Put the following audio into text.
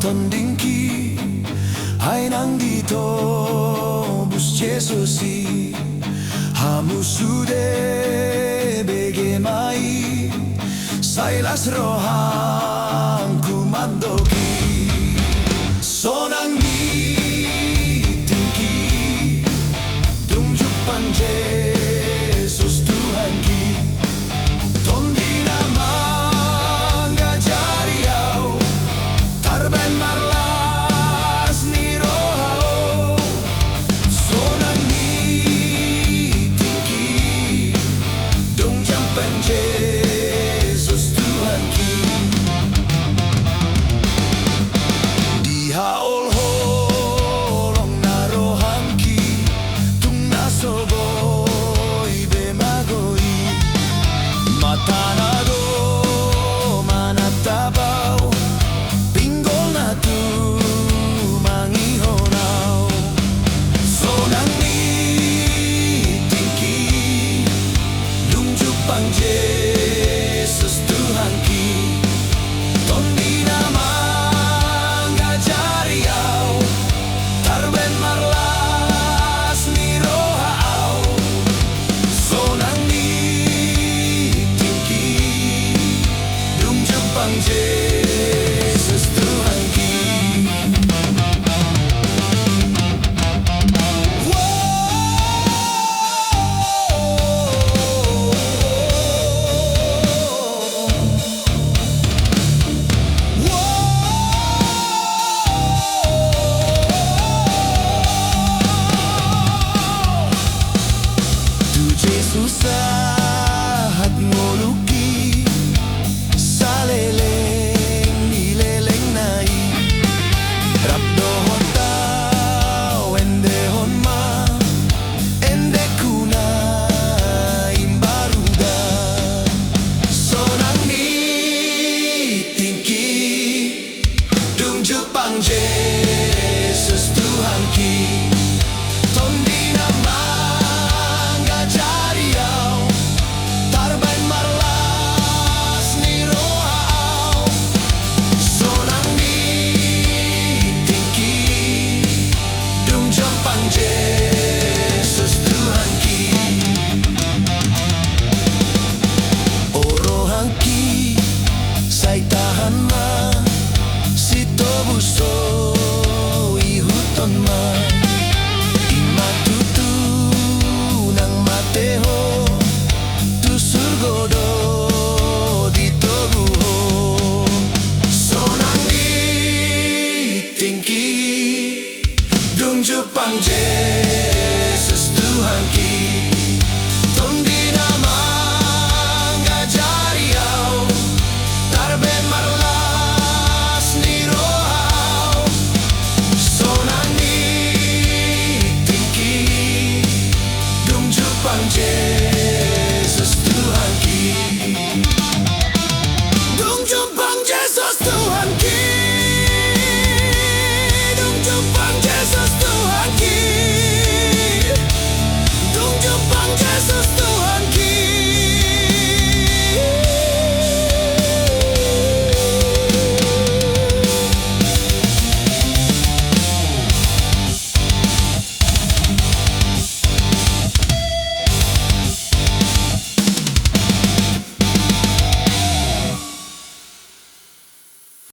Tandingki ay nang dito bus Jesusi hamu sude begemai sailas rohang kumandoki sonang di tingki tunjukkan Yesus Tuhan ki tondi nama ngajari au tarben marlas ni rohao sonang di tingki dong jampan Yesus Tuhan ki dihaol holong na rohan ki tung nasogoy bemagoi mata na do manatabaw pinggol na tu mangihonaw sonang ni tingki lunjuk pang Yesus Tuhan ki tondi nama ngajari au tarben marlas ni rohao sonang ni tingki lunjuk pang Yesus